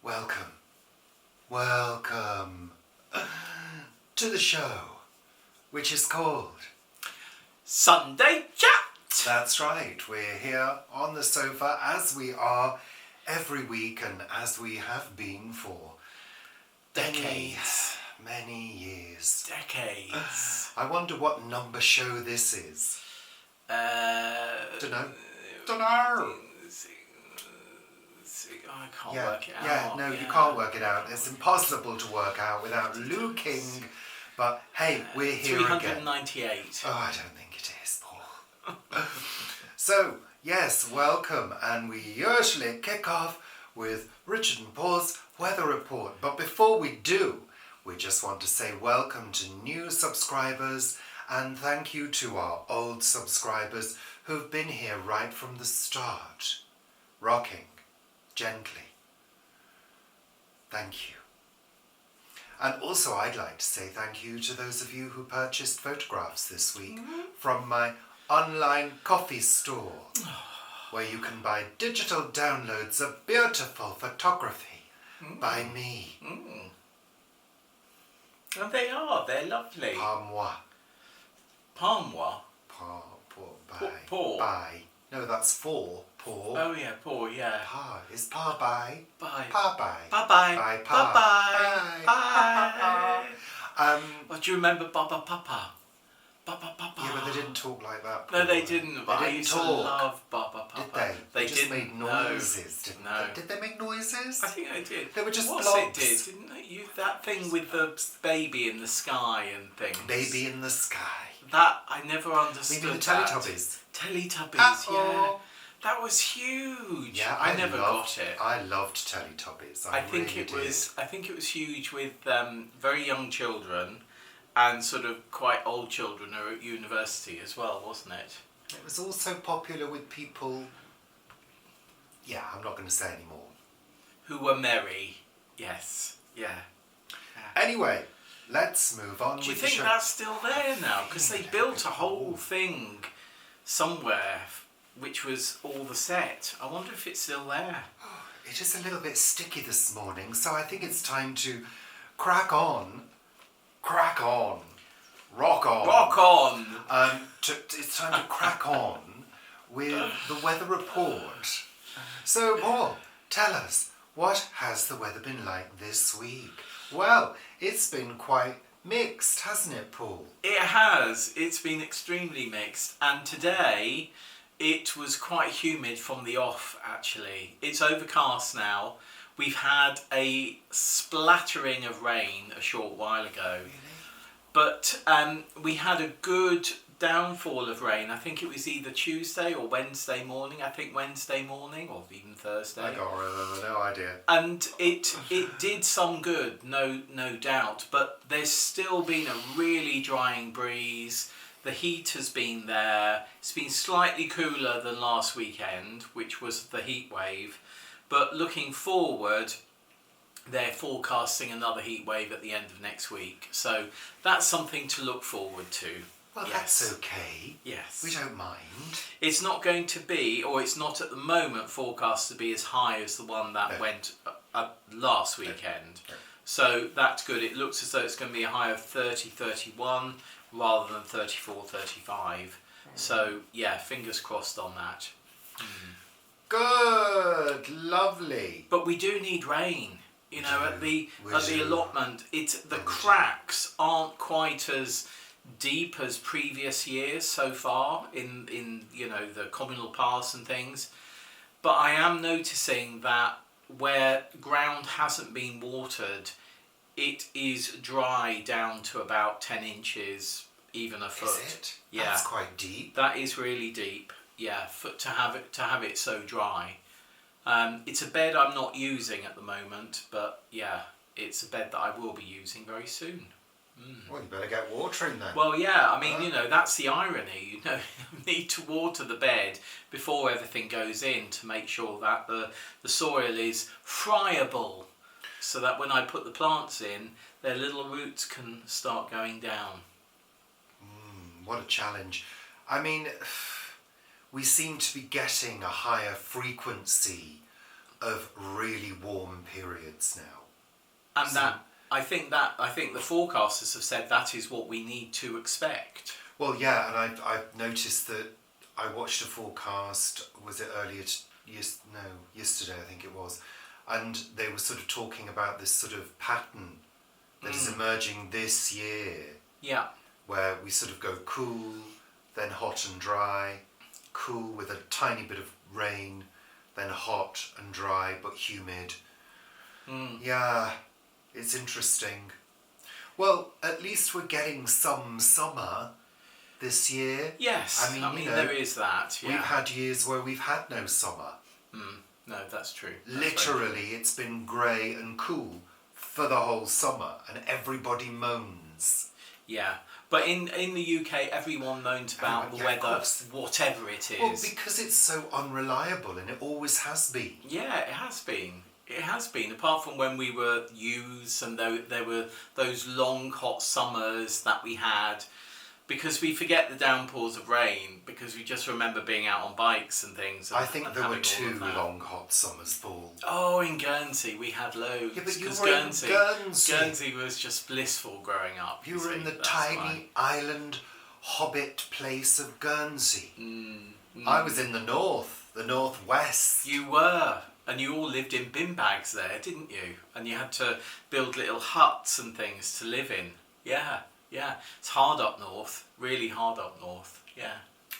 Welcome to the show, which is called Sunday Chat. That's right, we're here on the sofa as we are every week and as we have been for Decades. Many years. Decades. I wonder what number show this is. Dunno. I can't work it out. You can't work it out. It's impossible to work out without looking. But hey, we're here again. 398. Oh, I don't think it is, Paul. So, yes, welcome. And we usually kick off with Richard and Paul's weather report. But before we do, we just want to say welcome to new subscribers and thank you to our old subscribers who've been here right from the start, rocking gently. Thank you. And also I'd like to say thank you to those of you who purchased photographs this week from my online coffee store, where you can buy digital downloads of beautiful photography by me. And they're lovely. Par moi. Palmois? By. By. No, that's for. Pour. Oh yeah, pour, yeah. Pa. Is pa by? Bye. Pa by. Bye-bye. Bye pa. Bye-bye. Bye. Well, do you remember Baba Papa? Baba Papa. Yeah, but they didn't talk like that. No, they didn't. But They I didn't used talk. to love Baba Papa. Did they? They just didn't. made noises, didn't No. they? Did they make noises? I think they did. They were just What's blobs. it did, didn't it? That thing with the baby in the sky and things. Baby in the sky. That, I never understood. Maybe the that. Teletubbies. Teletubbies, yeah. That was huge. Yeah, I never got it. I loved Teletubbies. I think really it was. did. I think it was huge with very young children, and sort of quite old children who are at university as well, wasn't it? It was also popular with people. Yeah, I'm not going to say any more. Who were merry. Yes. Yeah. Anyway, let's move on. Do you with the think show. that's still there now? Because they built a whole thing somewhere, which was all the set. I wonder if it's still there. It is a little bit sticky this morning, so I think it's time to crack on, rock on. It's time to crack on with the weather report. So, Paul, tell us, what has the weather been like this week? Well, it's been quite mixed, hasn't it, Paul? It has. It's been extremely mixed. And today, it was quite humid from the off, actually. It's overcast now. We've had a splattering of rain a short while ago. Really? But we had a good downfall of rain. I think it was either Tuesday or Wednesday morning. I think Wednesday morning or even Thursday. I got no idea. And it did some good, no doubt. But there's still been a really drying breeze. The heat has been there. It's been slightly cooler than last weekend, which was the heat wave. But looking forward, they're forecasting another heat wave at the end of next week. So that's something to look forward to. Well, yes. That's okay. Yes. We don't mind. It's not going to be, or it's not at the moment forecast to be as high as the one that went last weekend. No. So that's good. It looks as though it's going to be a high of 30, 31 rather than 34, 35. So yeah, fingers crossed on that. Good, lovely. But we do need rain. You know, at the allotment, the We cracks aren't quite as deep as previous years so far in you know, the communal paths and things. But I am noticing that where ground hasn't been watered, it is dry down to about 10 inches, even a foot. Is it? Yeah. That's quite deep. That is really deep. Yeah, to have it so dry. It's a bed I'm not using at the moment, but yeah, it's a bed that I will be using very soon. Well, you better get watering then. Well, yeah, I mean, you know, that's the irony. You know, you need to water the bed before everything goes in to make sure that the soil is friable, so that when I put the plants in, their little roots can start going down. What a challenge. I mean, we seem to be getting a higher frequency of really warm periods now. And I think the forecasters have said that is what we need to expect. Well, yeah, and I've noticed that I watched a forecast, was it yesterday I think it was, and they were sort of talking about this sort of pattern that is emerging this year. Yeah. Where we sort of go cool, then hot and dry, cool with a tiny bit of rain, then hot and dry but humid. Yeah, it's interesting. Well, at least we're getting some summer this year. Yes, I mean there is that. Yeah. We've had years where we've had no summer. No, that's true. Literally, it's been grey and cool for the whole summer, and everybody moans. Yeah, but in the UK, everyone moans about the weather, whatever it is. Well, because it's so unreliable, and it always has been. Yeah, it has been. It has been, apart from when we were youths and there were those long hot summers that we had, because we forget the downpours of rain, because we just remember being out on bikes and things. And, I think there were 2 long hot summers, Paul. Oh, in Guernsey we had loads. Yeah, but you were Guernsey, in Guernsey. Guernsey was just blissful growing up. You were in the tiny island hobbit place of Guernsey. I was in the northwest. You were. And you all lived in bin bags there, didn't you? And you had to build little huts and things to live in. Yeah. It's hard up north. Really hard up north. Yeah.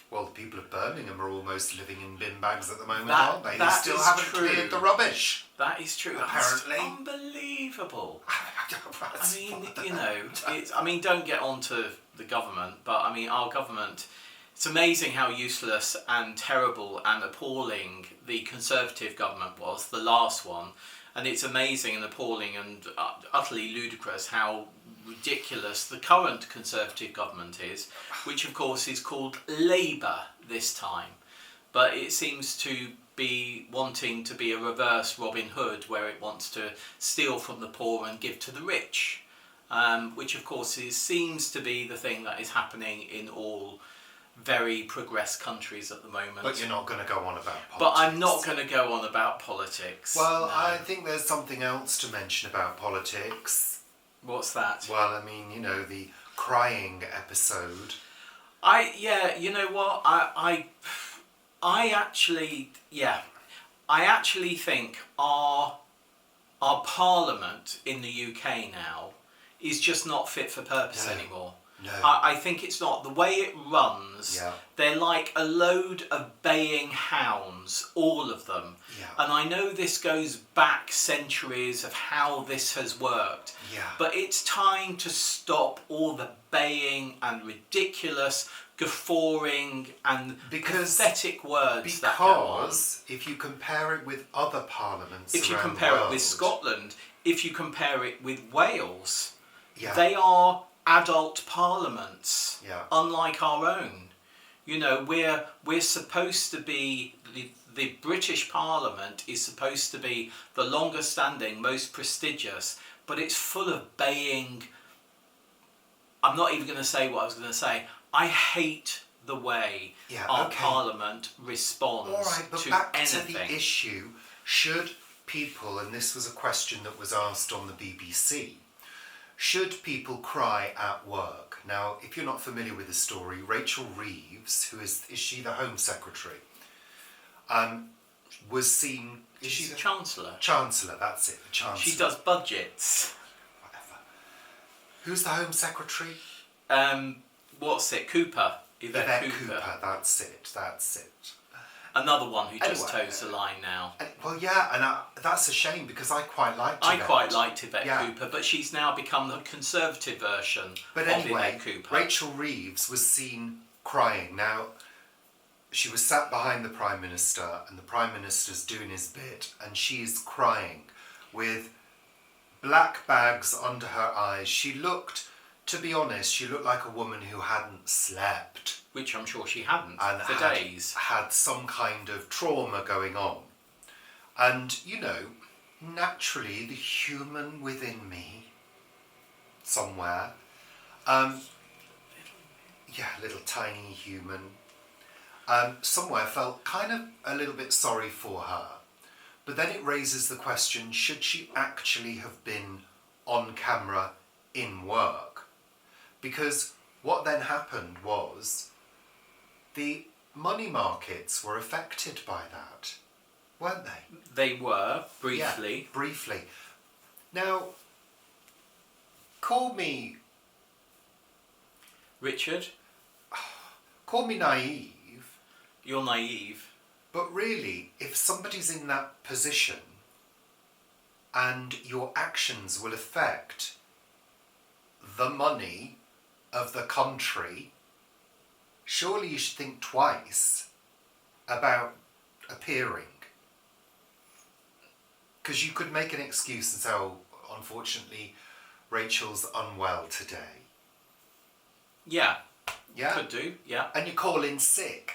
Well, the people of Birmingham are almost living in bin bags at the moment, aren't they? They still haven't cleared the rubbish. That is true. Apparently. That's unbelievable. I mean, don't get on to the government, but I mean, our government... It's amazing how useless and terrible and appalling the Conservative government was, the last one. And it's amazing and appalling and utterly ludicrous how ridiculous the current Conservative government is, which of course is called Labour this time. But it seems to be wanting to be a reverse Robin Hood, where it wants to steal from the poor and give to the rich, which of course seems to be the thing that is happening in all very progressed countries at the moment. But you're not going to go on about politics. But I'm not going to go on about politics. Well, no. I think there's something else to mention about politics. What's that? Well, I mean, the crying episode. You know what? I actually think our parliament in the UK now is just not fit for purpose anymore. No. I think it's not. The way it runs, they're like a load of baying hounds, all of them. Yeah. And I know this goes back centuries of how this has worked. Yeah. But it's time to stop all the baying and ridiculous guffawing and pathetic words that go on. Because if you compare it with other parliaments if you around compare the world, it with Scotland, if you compare it with Wales, they are adult parliaments, unlike our own. We're supposed to be, the British Parliament is supposed to be the longest standing, most prestigious, but it's full of baying. I'm not even going to say what I was going to say. I hate the way our Parliament responds All right, but to back anything. to the issue, should people, and this was a question that was asked on the BBC, should people cry at work? Now, if you're not familiar with the story, Rachel Reeves, who is she the Home Secretary, was seen... Is she the Chancellor? Chancellor, that's it, the Chancellor. She does budgets. Whatever. Who's the Home Secretary? What's it? Cooper. Yvette Cooper. That's it. Another one who just toes the line now. That's a shame because I quite liked Yvette. Yvette. I quite liked Yvette Cooper, but she's now become the Conservative version of Yvette Cooper. Rachel Reeves was seen crying. Now, she was sat behind the Prime Minister and the Prime Minister's doing his bit and she's crying with black bags under her eyes. She looked, to be honest, like a woman who hadn't slept. Which I'm sure she hadn't and for days. Had some kind of trauma going on. And, naturally, the human within me, somewhere, little tiny human, somewhere felt kind of a little bit sorry for her. But then it raises the question, should she actually have been on camera in work? Because what then happened was the money markets were affected by that, weren't they? They were, briefly. Yeah, briefly. Now, call me Richard, naive, you're naive. but really, if somebody's in that position and your actions will affect the money of the country, surely you should think twice about appearing. Because you could make an excuse and say, oh, unfortunately, Rachel's unwell today. Yeah, Yeah? could do, yeah. And you call in sick.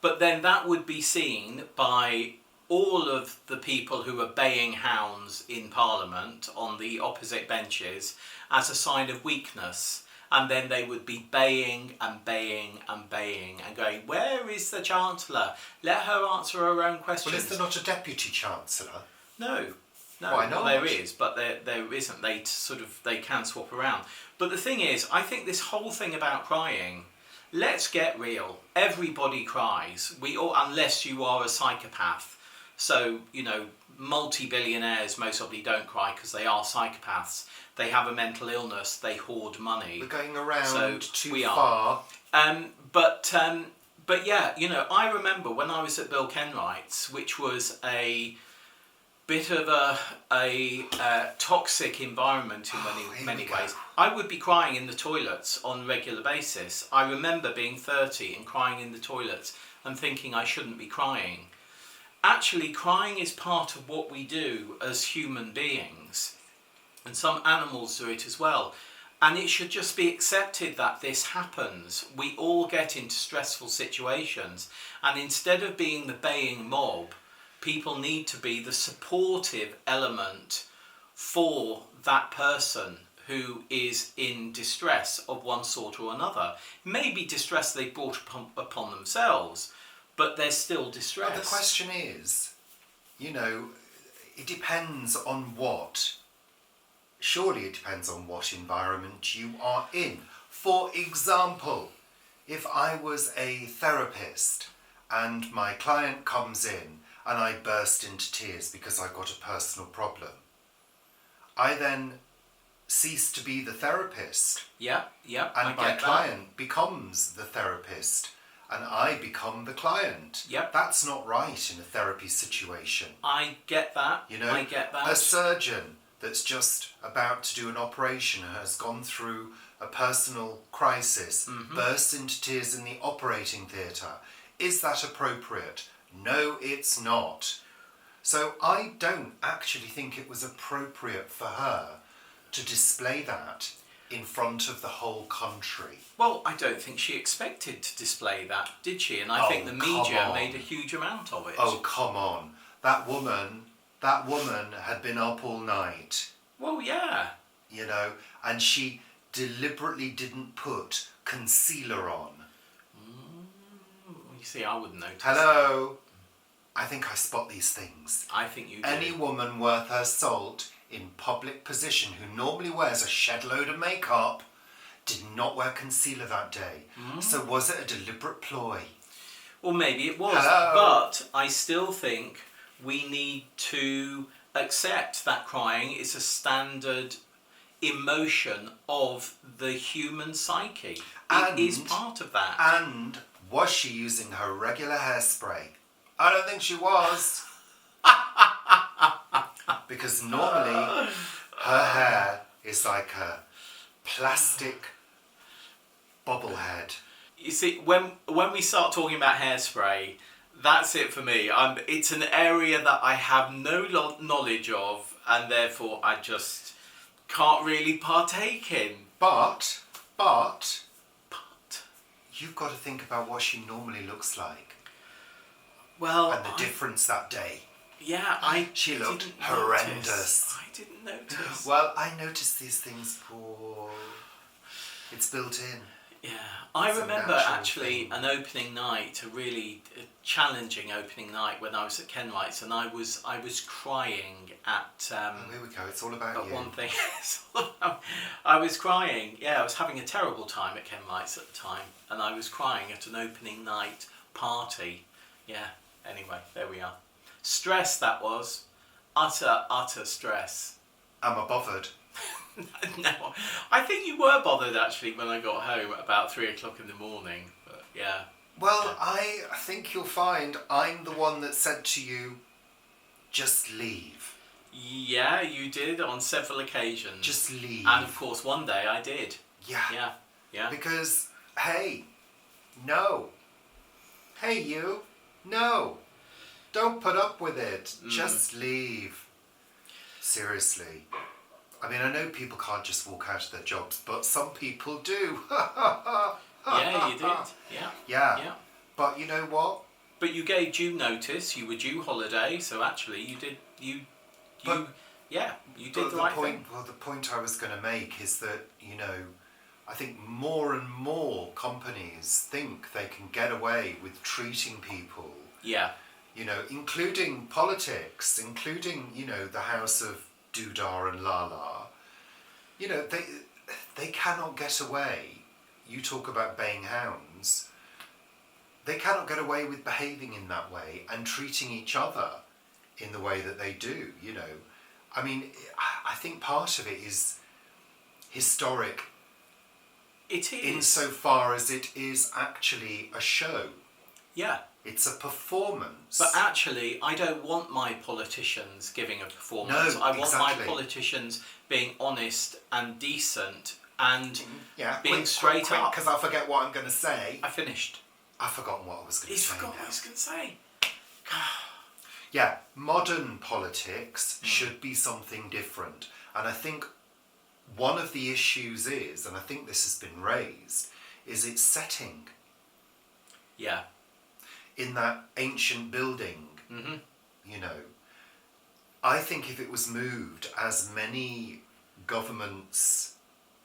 But then that would be seen by all of the people who are baying hounds in Parliament on the opposite benches as a sign of weakness. And then they would be baying and baying and baying and going, where is the Chancellor? Let her answer her own questions. Well, is there not a Deputy Chancellor? No. Why not? Well, there is, but there isn't. They can swap around. But the thing is, I think this whole thing about crying, let's get real. Everybody cries. We all, unless you are a psychopath. So, multi-billionaires most probably don't cry because they are psychopaths. They have a mental illness. They hoard money. We're going around too we far. But yeah, I remember when I was at Bill Kenwright's, which was a bit of a toxic environment in many ways. I would be crying in the toilets on a regular basis. I remember being 30 and crying in the toilets and thinking I shouldn't be crying. Actually, crying is part of what we do as human beings. And some animals do it as well. And it should just be accepted that this happens. We all get into stressful situations. And instead of being the baying mob, people need to be the supportive element for that person who is in distress of one sort or another. Maybe distress they brought upon themselves, but there's still distress. But the question is, it depends on what. Surely it depends on what environment you are in. For example, if I was a therapist and my client comes in and I burst into tears because I've got a personal problem, I then cease to be the therapist. Yeah, and my client becomes the therapist and I become the client. Yep. That's not right in a therapy situation. I get that. I get that. A surgeon that's just about to do an operation has gone through a personal crisis, bursts into tears in the operating theatre. Is that appropriate? No, it's not. So I don't actually think it was appropriate for her to display that in front of the whole country. Well, I don't think she expected to display that, did she? And I think the media made a huge amount of it. Oh, come on. That woman had been up all night. Well, yeah. And she deliberately didn't put concealer on. You see, I wouldn't notice. Hello? I think I spot these things. I think you do. Any woman worth her salt in public position who normally wears a shed load of makeup did not wear concealer that day. So was it a deliberate ploy? Well, maybe it was. Hello? But I still think we need to accept that crying is a standard emotion of the human psyche. It is part of that. And was she using her regular hairspray? I don't think she was. Because normally her hair is like a plastic bobblehead. You see, when we start talking about hairspray, that's it for me. It's an area that I have no knowledge of, and therefore I just can't really partake in. But you've got to think about what she normally looks like. Well, and the difference that day. Yeah, she looked horrendous. I didn't notice. Well, I notice these things, Paul. It's built in. Yeah, I It's a remember natural actually thing. an opening night, a really challenging opening night when I was at Ken Wright's, and I was crying at Oh, here we go. It's all about you. one thing. I was crying. Yeah, I was having a terrible time at Ken Wright's at the time, and I was crying at an opening night party. Yeah. Anyway, there we are. Stress that was, utter stress. Am I bothered? No, I think you were bothered actually when I got home at about 3 o'clock in the morning. But yeah. Well, Yeah. I think you'll find I'm the one that said to you, just leave. Yeah, you did on several occasions. Just leave. And of course, one day I did. Yeah. Yeah. Because, hey, no. Hey, you, no. Don't put up with it. Just leave. Seriously. I mean, I know people can't just walk out of their jobs, but some people do. Yeah, you did. Yeah. Yeah. But you know what? But you gave due notice. You were due holiday, so actually you did. You did the right thing. Well, the point I was going to make is that, you know, I think more and more companies think they can get away with treating people, Yeah. you know, including politics, including, you know, the House of Doodah and Lala. You know, they cannot get away. You talk about baying hounds. They cannot get away with behaving in that way and treating each other in the way that they do, you know. I mean, I think part of it is historic It is. insofar as it is actually a show. Yeah. It's a performance. But actually, I don't want my politicians giving a performance. No, I want exactly. my politicians being honest and decent and yeah, being straight up. Because I forget what I'm going to say. I finished. I've forgotten what I was going to He's say. forgot now. what I was going to say. Yeah, modern politics should be something different. And I think one of the issues is, and I think this has been raised, is its setting Yeah. in that ancient building. Mm-hmm. You know, I think if it was moved, as many governments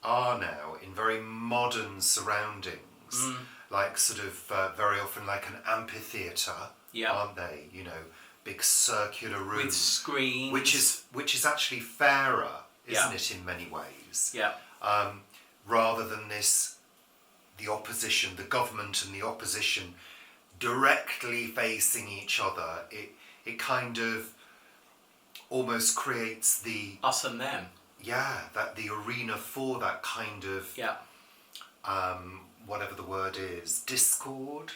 are now, in very modern surroundings, like sort of very often like an amphitheatre, Yeah. aren't they? You know, big circular room With screens. which is actually fairer, isn't Yeah. it, in many ways? Yeah. Rather than the opposition, the government and the opposition directly facing each other, it kind of almost creates the Us and them. the arena for that kind of Yeah. whatever the word is, discord.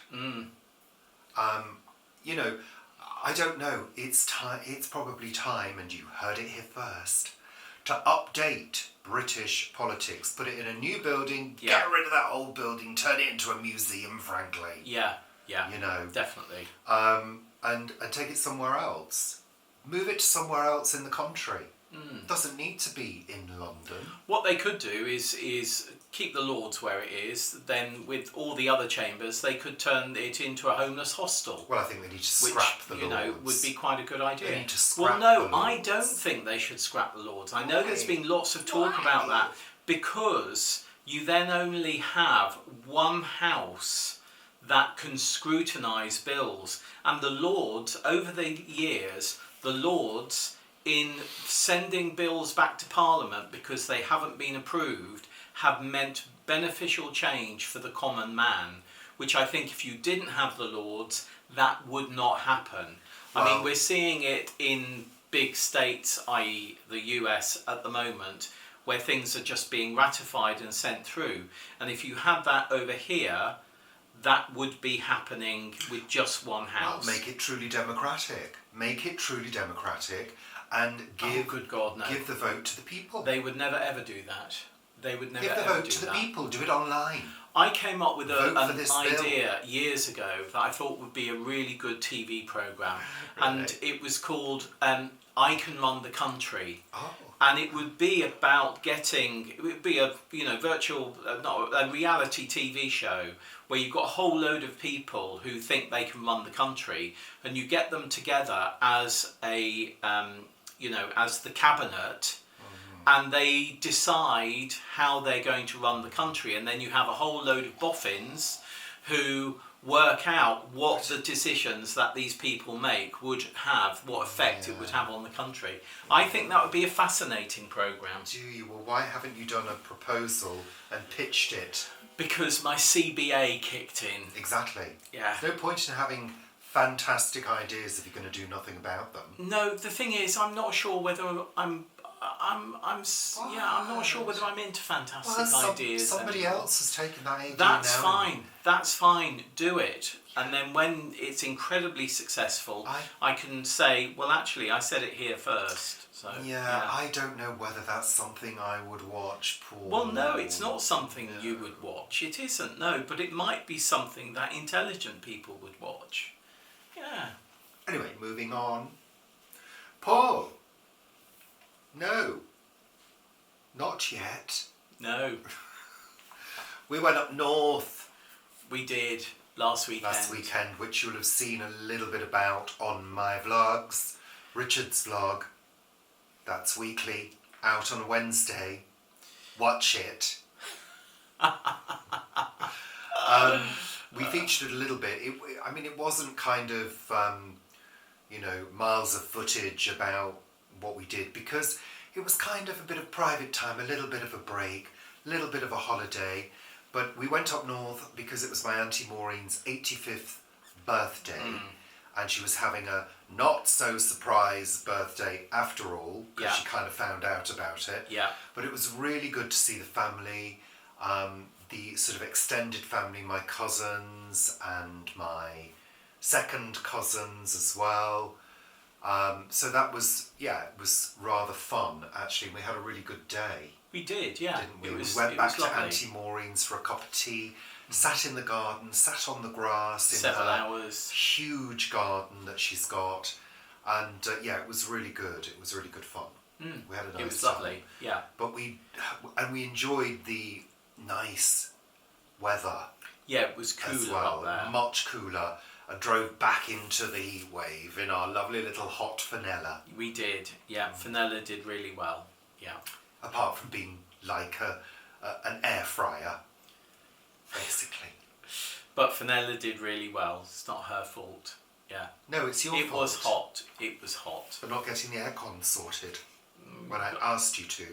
You know, I don't know. It's probably time, and you heard it here first, to update British politics. Put it in a new building. Yeah. Get rid of that old building. Turn it into a museum. Frankly, Yeah. Yeah. you know, Definitely. and take it somewhere else. Move it to somewhere else in the country. Doesn't need to be in London. What they could do is keep the Lords where it is. Then with all the other chambers, they could turn it into a homeless hostel. Well, I think they need to Which, scrap the Lords. would be quite a good idea. They need to scrap well, no, the I Lords. don't think they should scrap the Lords. I know there's Why? been lots of talk about Why? that because you then only have one house that can scrutinise bills. And the Lords, over the years, the Lords, in sending bills back to Parliament because they haven't been approved, have meant beneficial change for the common man, which I think if you didn't have the Lords, that would not happen. I mean, Well- we're seeing it in big states, i.e. the US at the moment, where things are just being ratified and sent through. And if you had that over here, that would be happening with just one house. Well, make it truly democratic. Make it truly democratic, and give good God, no. give the vote to the people. They would never ever do that. They would never Give the ever vote do to the that. people. Do it online. I came up with Vote for an this idea years ago that I thought would be a really good TV programme. And it was called I Can Run the Country. Oh. And it would be about it would be a virtual, not a reality TV show where you've got a whole load of people who think they can run the country, and you get them together as as the cabinet, and they decide how they're going to run the country, and then you have a whole load of boffins who work out what the decisions that these people make would have, what effect it would have on the country. I think that would be a fascinating programme. Do you? Well, why haven't you done a proposal and pitched it? Because my CBA kicked in. Exactly. Yeah. There's no point in having fantastic ideas if you're going to do nothing about them. No, the thing is, I'm not sure whether I'm not sure whether I'm into fantastic ideas. Somebody else has taken that idea. That's fine. That's fine. Do it. And then when it's incredibly successful, I can say, well, actually, I said it here first. So yeah, I don't know whether that's something I would watch, Paul. Well, no, it's not something you would watch. It isn't, no, but it might be something that intelligent people would watch. Yeah. Anyway, moving on. Paul. No. Not yet. No. We went up north. We did last weekend. Which you'll have seen a little bit about on my vlogs. Richard's vlog. That's weekly. Out on Wednesday. Watch it. We featured it a little bit. It wasn't kind of, miles of footage about what we did, because it was kind of a bit of private time, a little bit of a break, a little bit of a holiday. But we went up north because it was my Auntie Maureen's 85th birthday, and she was having a not so surprise birthday after all, because she kind of found out about it. Yeah. But it was really good to see the family, the sort of extended family, my cousins and my second cousins as well. So that was, it was rather fun actually. We had a really good day. We did, yeah. Didn't we? We went back to Auntie Maureen's for a cup of tea, sat in the garden, sat on the grass in several her hours. Huge garden that she's got, and it was really good. It was really good fun. We had a nice time. It was lovely, yeah. But we enjoyed the nice weather. Yeah, it was cooler as well, up there. Much cooler. And drove back into the heat wave in our lovely little hot Fenella. We did, yeah. Fenella did really well, yeah. Apart from being like an air fryer, basically. But Fenella did really well. It's not her fault, yeah. No, it's your fault. It was hot. It was hot. For not getting the aircon sorted when I asked you to.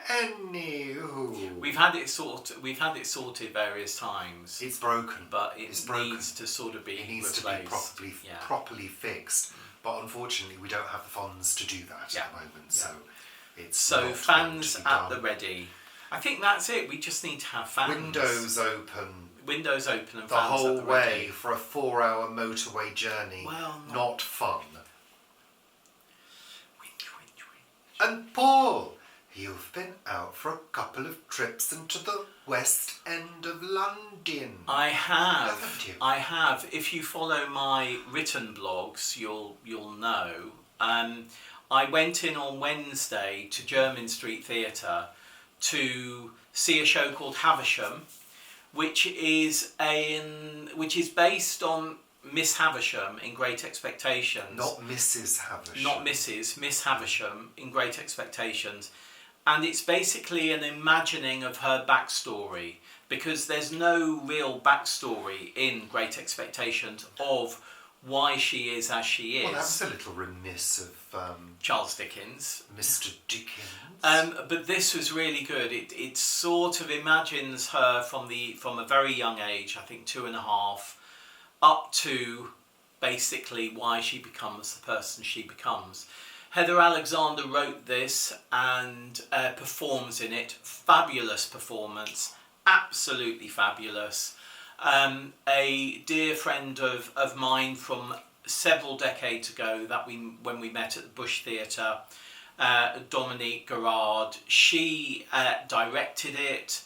Anywho, we've had it sorted various times. It's broken, but it needs to sort of be replaced. To be properly fixed. But unfortunately, we don't have the funds to do that at the moment. So it's fans at the ready. I think that's it. We just need to have fans. Windows open and the fans whole at the way ready. For a 4-hour motorway journey. Well, not fun. And Paul, you've been out for a couple of trips into the West End of London. I have. Haven't you? I have. If you follow my written blogs, you'll know. I went in on Wednesday to Jermyn Street Theatre to see a show called Havisham, which is based on Miss Havisham in Great Expectations. Not Mrs. Havisham. Not Mrs. Miss Havisham in Great Expectations. And it's basically an imagining of her backstory, because there's no real backstory in Great Expectations of why she is as she is. Well, that's a little remiss of Charles Dickens. Mr. Dickens. But this was really good. It sort of imagines her from a very young age, I think 2.5, up to basically why she becomes the person she becomes. Heather Alexander wrote this and performs in it. Fabulous performance, absolutely fabulous. A dear friend of mine from several decades ago when we met at the Bush Theatre, Dominique Garrard, she directed it.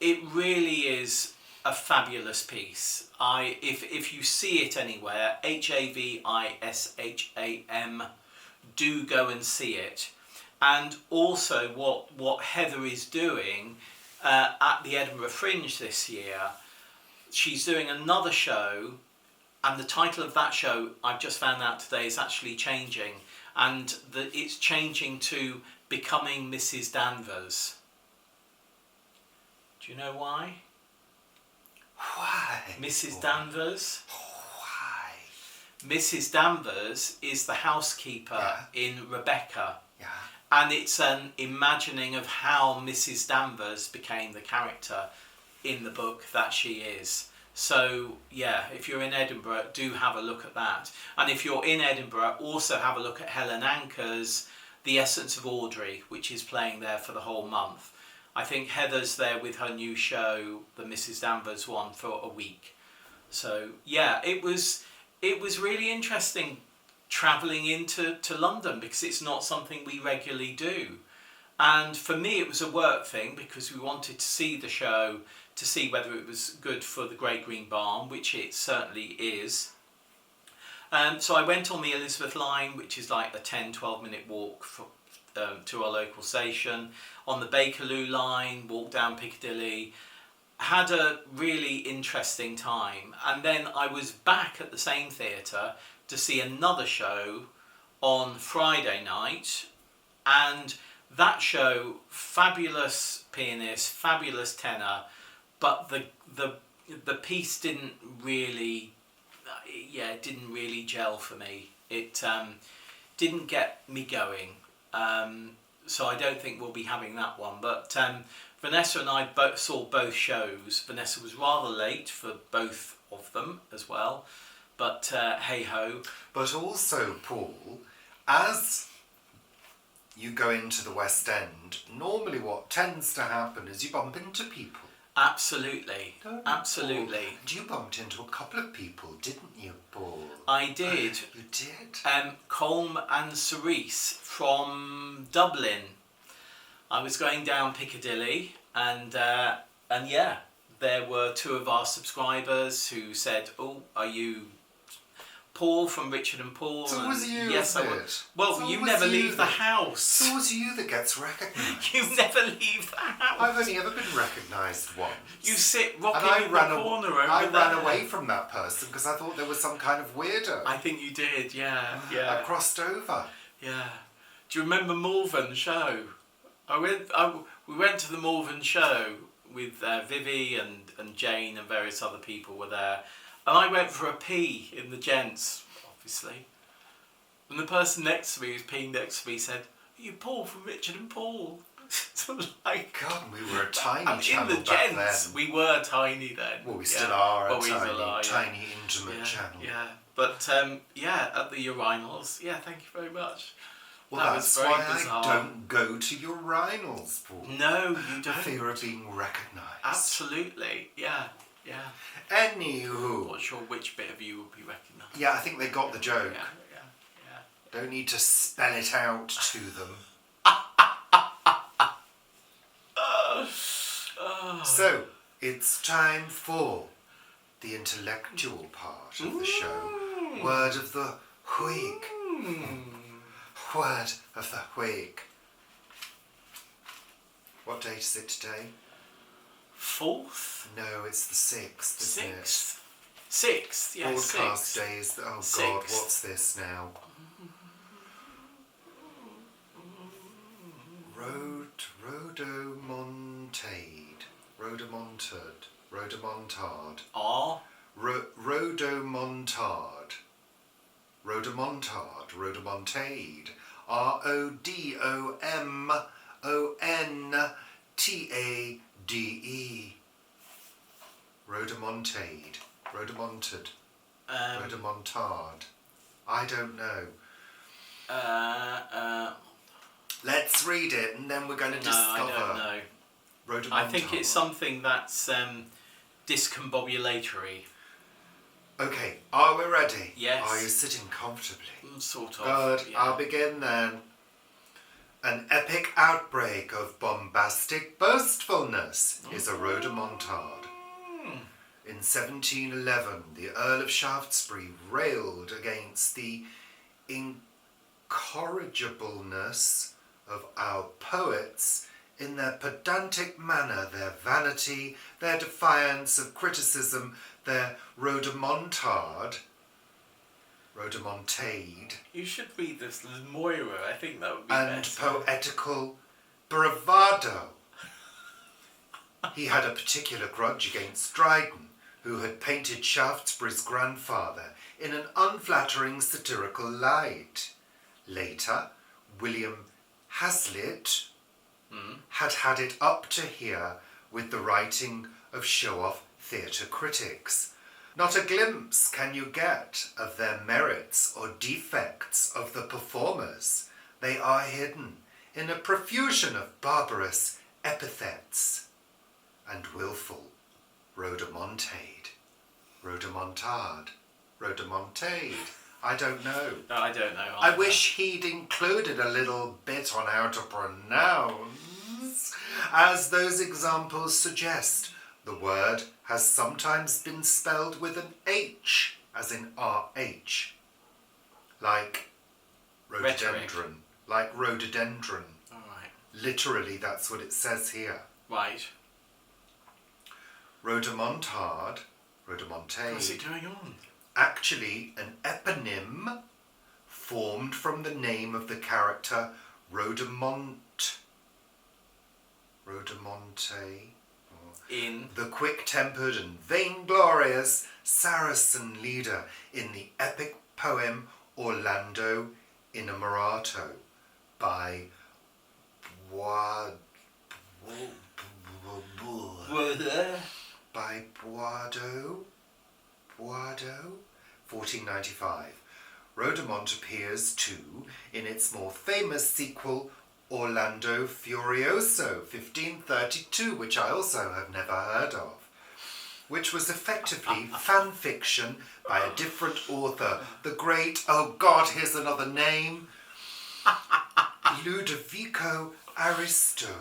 It really is a fabulous piece. If you see it anywhere, Havisham, do go and see it. And also what Heather is doing at the Edinburgh Fringe this year, she's doing another show And the title of that show, I've just found out today, is actually changing. And it's changing to Becoming Mrs. Danvers. Do you know why? Why? Mrs. Danvers? Why? Mrs. Danvers is the housekeeper in Rebecca. Yeah. And it's an imagining of how Mrs. Danvers became the character in the book that she is. So, yeah, if you're in Edinburgh, do have a look at that. And if you're in Edinburgh, also have a look at Helen Anker's The Essence of Audrey, which is playing there for the whole month. I think Heather's there with her new show, the Mrs. Danvers one, for a week. So, yeah, it was really interesting travelling into London, because it's not something we regularly do. And for me, it was a work thing, because we wanted to see the show to see whether it was good for the Great Green Barn, which it certainly is. So I went on the Elizabeth line, which is like a 10-12 minute walk to our local station. On the Bakerloo line, walked down Piccadilly. Had a really interesting time. And then I was back at the same theatre to see another show on Friday night. And that show, fabulous pianist, fabulous tenor, but the piece didn't really gel for me. It didn't get me going. So I don't think we'll be having that one. But Vanessa and I saw both shows. Vanessa was rather late for both of them as well. But hey ho. But also, Paul, as you go into the West End, normally what tends to happen is you bump into people. Absolutely. Don't Absolutely. Paul? And you bumped into a couple of people, didn't you, Paul? I did. You did? Colm and Cerise from Dublin. I was going down Piccadilly, and yeah, there were two of our subscribers who said, "Oh, are you Paul from Richard and Paul?" So was you, yes, I was. Well, so you was never you leave the house. So was you that gets recognised. You never leave the house. I've only ever been recognised once. You sit rocking in the corner over there. I ran away from that person because I thought there was some kind of weirdo. I think you did, yeah. I crossed over. Yeah. Do you remember Malvern show? We went to the Malvern show with Vivi and Jane and various other people were there. And I went for a pee in the gents, obviously. And the person next to me, who's peeing next to me, said, "Are you Paul from Richard and Paul?" So like, God, we were a tiny channel in the back gents, then. we were tiny then. Well, we still are a we still are, tiny, intimate channel. Yeah, but yeah, at the urinals. Yeah, thank you very much. Well, that that's was very why bizarre. I don't go to urinals, Paul. No, you don't. Fear of being recognised. Absolutely, yeah. Anywho. Not sure which bit of you will be recognised. Yeah, I think they got the joke. Yeah. Don't need to spell it out to them. So, it's time for the intellectual part of the show. Word of the week. Word of the week. What date is it today? 4th? No, it's the 6th, isn't it? 6th, yeah, Broadcast 6th. days. Oh God, 6th. what's this now? Rodomontade. R. Rodomontade. Rodomontade. Rodomontade. Rodomontade. Rodomonted. Rodomontade. I don't know. Let's read it and then we're going to discover. I don't know. Rodomontade. I think it's something that's discombobulatory. Okay, are we ready? Yes. Are you sitting comfortably? Sort of. Good, yeah. I'll begin then. An epic outbreak of bombastic boastfulness is a rodomontade. In 1711, the Earl of Shaftesbury railed against the incorrigibleness of our poets in their pedantic manner, their vanity, their defiance of criticism, their rodomontade rhodomontade, You should read this as Moira. I think that would be and better. poetical bravado. He had a particular grudge against Dryden, who had painted Shaftesbury's grandfather in an unflattering satirical light. Later, William Hazlitt had it up to here with the writing of show-off theatre critics. Not a glimpse can you get of their merits or defects of the performers. They are hidden in a profusion of barbarous epithets and wilful rhodomontade, rhodomontade, rhodomontade. I don't know. No, I don't know. I wish he'd included a little bit on how to pronounce. As those examples suggest, the word has sometimes been spelled with an H, as in RH. Like rhododendron. Like rhododendron. All right. Literally, that's what it says here. Right. Rhodomontade, rhodomontade. What's it going on? Actually an eponym formed from the name of the character Rhodamont. Rhodamonte. In The quick-tempered and vainglorious Saracen leader in the epic poem Orlando Innamorato by Boileau, 1495. Rhodamont appears too in its more famous sequel Orlando Furioso, 1532, which I also have never heard of, which was effectively fan fiction by a different author, the great, oh God, here's another name, Ludovico Ariosto,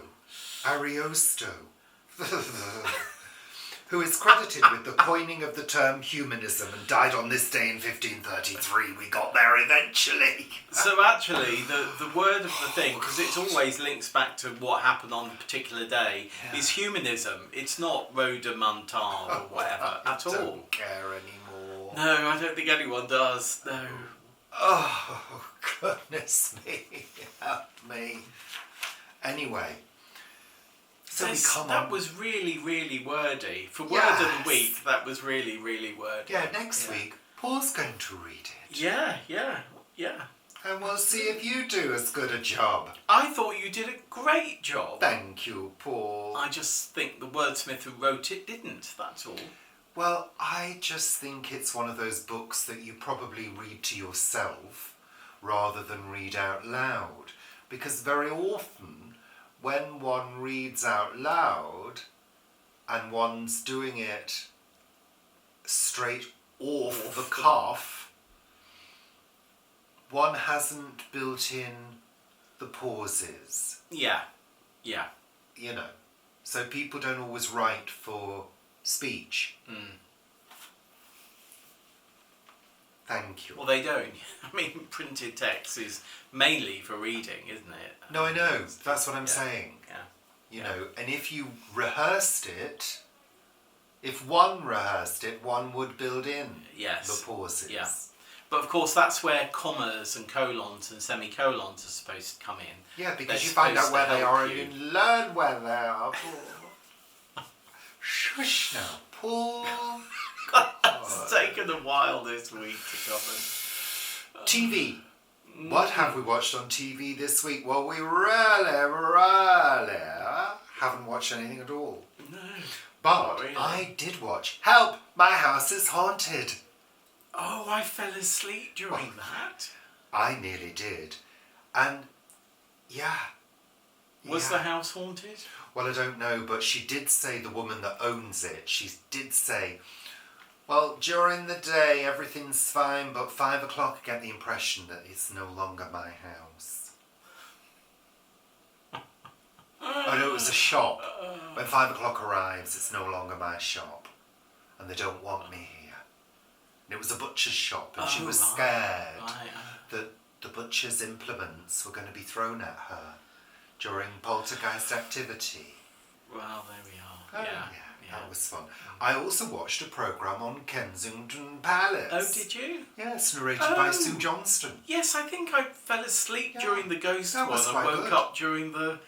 who is credited with the coining of the term humanism and died on this day in 1533. We got there eventually. So actually, the word of the thing, because it always links back to what happened on a particular day, is humanism. It's not rhodomontade or whatever at all. I don't care anymore. No, I don't think anyone does. No. Oh, goodness me. Help me. Anyway. So that was really, really wordy. For Word Yes. of the Week, that was really, really wordy. Yeah, next week, Paul's going to read it. Yeah. And we'll see if you do as good a job. I thought you did a great job. Thank you, Paul. I just think the wordsmith who wrote it didn't, that's all. Well, I just think it's one of those books that you probably read to yourself rather than read out loud. Because very often, when one reads out loud and one's doing it straight off the cuff, one hasn't built in the pauses. Yeah. You know, so people don't always write for speech. Thank you. Well, they don't. I mean, printed text is mainly for reading, isn't it? No, I know. That's what I'm saying. Yeah. You know, and if you rehearsed it, if one rehearsed it, one would build in the pauses. Yeah. But of course, that's where commas and colons and semicolons are supposed to come in. Yeah, because They're you find out supposed where to they help are you. and you learn where they are. Shush now, Paul. It's taken a while this week to cover. TV. What have we watched on TV this week? Well, we really haven't watched anything at all. No. But Not really. I did watch Help! My House is Haunted. Oh, I fell asleep during that. I nearly did. And, yeah. Was the house haunted? Well, I don't know, but she did say, the woman that owns it, she did say, well, during the day everything's fine, but 5 o'clock I get the impression that it's no longer my house. Oh no, it was a shop. When 5 o'clock arrives, it's no longer my shop. And they don't want me here. And it was a butcher's shop, and she was scared that the butcher's implements were going to be thrown at her during poltergeist activity. Well, there we are. Oh, Yeah. Yeah. That was fun. I also watched a programme on Kensington Palace. Oh, did you? Yes, narrated by Sue Johnston. Yes, I think I fell asleep during the ghost That one was and quite woke good. up during the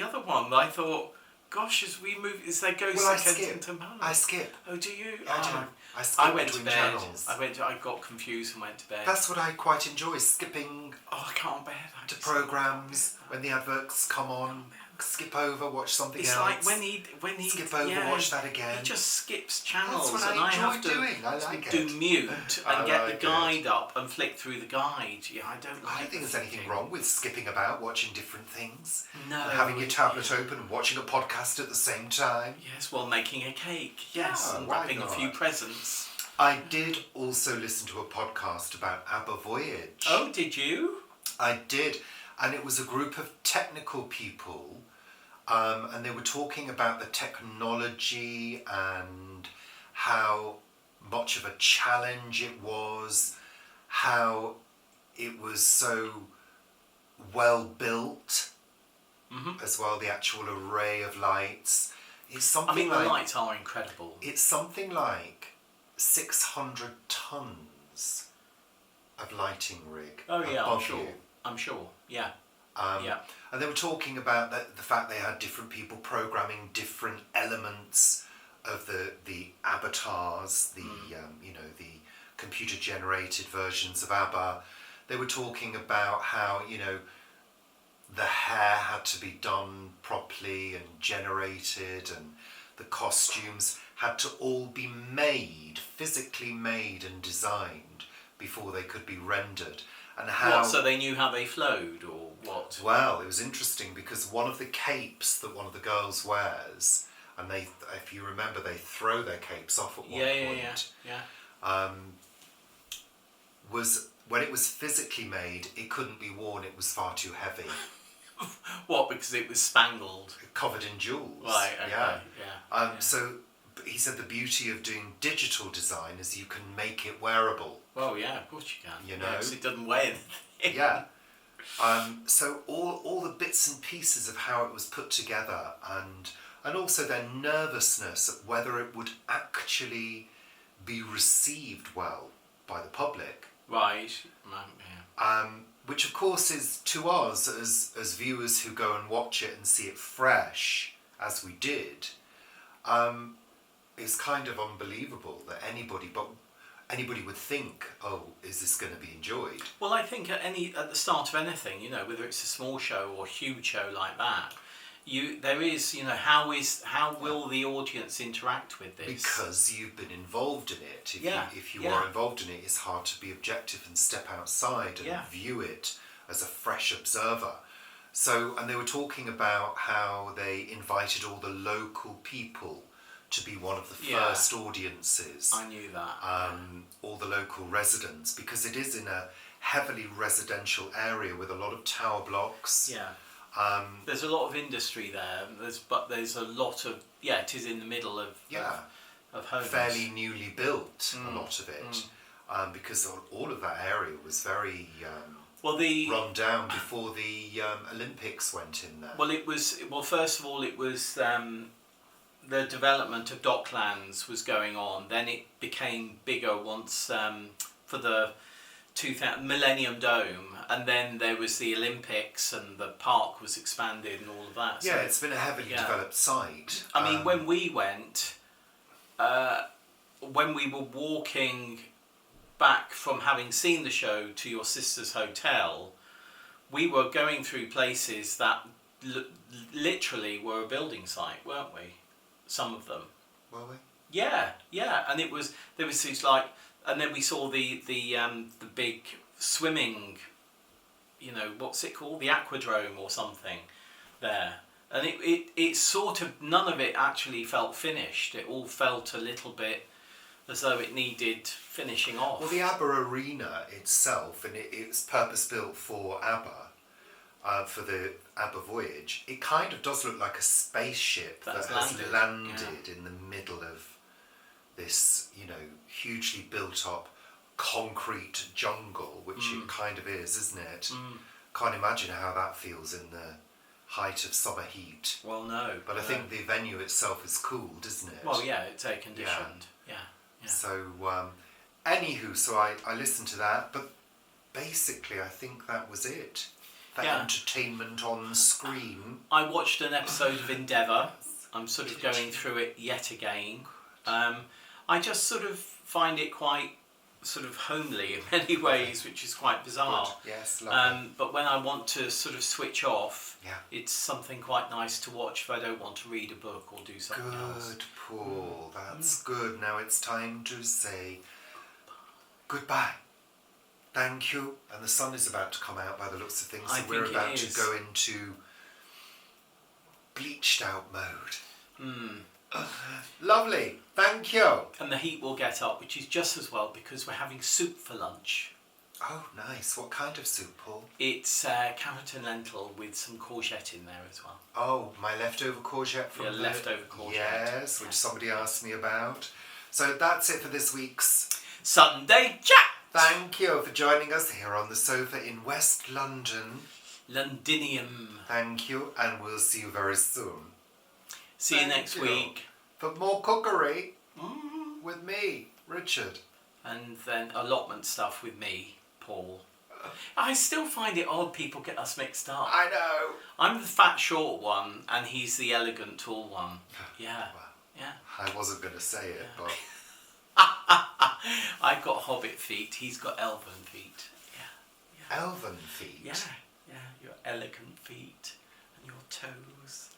other one. I thought, gosh, as we move, is there ghosts Well, at Kensington Palace? I skip. Oh, do you? I do. I skip I went to between bed. channels. I got confused and went to bed. That's what I quite enjoy, skipping I can't bear that. to programmes when the adverts come on. Skip over, watch something It's else. like when he skip over, watch that again. He just skips channels, That's what and I I have enjoy to doing. I like do it. mute I and get like the guide up and flick through the guide. Yeah, I don't like. I don't think there's anything flicking. wrong with skipping about, watching different things. No. And having your tablet open and watching a podcast at the same time. Yes, while making a cake. Yes, Yeah, and why wrapping a few not? presents. I did also listen to a podcast about ABBA Voyage. Oh, did you? I did. And it was a group of technical people. And they were talking about the technology and how much of a challenge it was, how it was so well built as well, the actual array of lights. It's something I mean, the like, lights are incredible. it's something like 600 tons of lighting rig Oh yeah, I'm above sure. you. I'm sure. Yeah. Yeah. And they were talking about the fact they had different people programming different elements of the avatars, the the computer generated versions of ABBA. They were talking about how the hair had to be done properly and generated, and the costumes had to all be made, physically made and designed before they could be rendered. And how? What? So they knew how they flowed, or what? Well, it was interesting because one of the capes that one of the girls wears, and they, if you remember, they throw their capes off at one point. Yeah. Was when it was physically made, it couldn't be worn. It was far too heavy, What? Because it was spangled. covered in jewels. Right. Okay. Yeah. Yeah. So he said the beauty of doing digital design is you can make it wearable. Well, yeah, of course you can. You know? Yeah, 'cause it doesn't weigh anything. Yeah. So all the bits and pieces of how it was put together, and also their nervousness at whether it would actually be received well by the public. Right. Yeah. Which of course is to us as viewers who go and watch it and see it fresh, as we did, is kind of unbelievable that anybody would think, oh, is this going to be enjoyed? Well, I think at the start of anything, whether it's a small show or a huge show like that, there is, how will the audience interact with this? Because you've been involved in it. If you Yeah. are involved in it, it's hard to be objective and step outside and Yeah. view it as a fresh observer. So, and they were talking about how they invited all the local people to be one of the first audiences. I knew that. All the local residents, because it is in a heavily residential area with a lot of tower blocks. Yeah. There's a lot of industry there. There's a lot of it is in the middle of homes. Fairly newly built, a lot of it, because all of that area was very run down before the Olympics went in there. Well, first of all, it was the development of Docklands was going on. Then it became bigger once for the 2000 Millennium Dome, and then there was the Olympics, and the park was expanded and all of that. Yeah, it's been a heavily developed site. I mean, when we went, when we were walking back from having seen the show to your sister's hotel, we were going through places that literally were a building site, weren't we? Some of them. Were we? Yeah, and there was these and then we saw the big swimming, what's it called, the aquadrome or something, there, and it sort of, none of it actually felt finished. It all felt a little bit as though it needed finishing off. Well, the ABBA arena itself, and it's purpose built for ABBA, for the ABBA Voyage, it kind of does look like a spaceship that has landed in the middle of this, hugely built up concrete jungle, which it kind of is, isn't it? Can't imagine how that feels in the height of summer heat. Well, no. But I think the venue itself is cooled, isn't it? Well, yeah, it's air conditioned. Yeah. So, anywho, so I listened to that, but basically I think that was it. That entertainment on screen. I watched an episode of Endeavour. I'm sort of going through it yet again. I just sort of find it quite sort of homely in many ways, which is quite bizarre. Good. Yes, lovely. But when I want to sort of switch off, Yeah. it's something quite nice to watch if I don't want to read a book or do something else. Good, Paul. That's good. Now it's time to say goodbye. Thank you. And the sun is about to come out by the looks of things, so we're about to go into bleached out mode. Lovely. Thank you. And the heat will get up, which is just as well because we're having soup for lunch. Oh, nice. What kind of soup, Paul? It's carrot and lentil with some courgette in there as well. Oh, my leftover courgette from leftover courgette. Yes, which somebody asked me about. So that's it for this week's Sunday Chat! Thank you for joining us here on the sofa in West London. Londinium. Thank you, and we'll see you very soon. See you next week. For more cookery with me, Richard. And then allotment stuff with me, Paul. I still find it odd people get us mixed up. I know. I'm the fat short one and he's the elegant tall one. Yeah. Well, Yeah. I wasn't going to say it, but... I've got hobbit feet, he's got elven feet. Yeah. Elven feet? Yeah. Your elegant feet and your toes.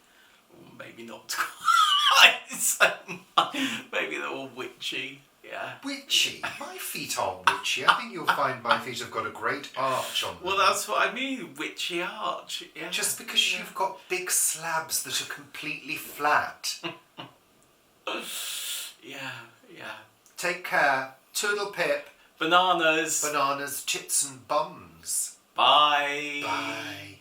Maybe not quite so much. Maybe they're all witchy. Yeah. Witchy? My feet aren't witchy. I think you'll find my feet have got a great arch on them. Well, that's what I mean, witchy arch. Yeah. Just because you've got big slabs that are completely flat. Yeah. Take care. Toodle pip. Bananas. Bananas, tits and bums. Bye. Bye.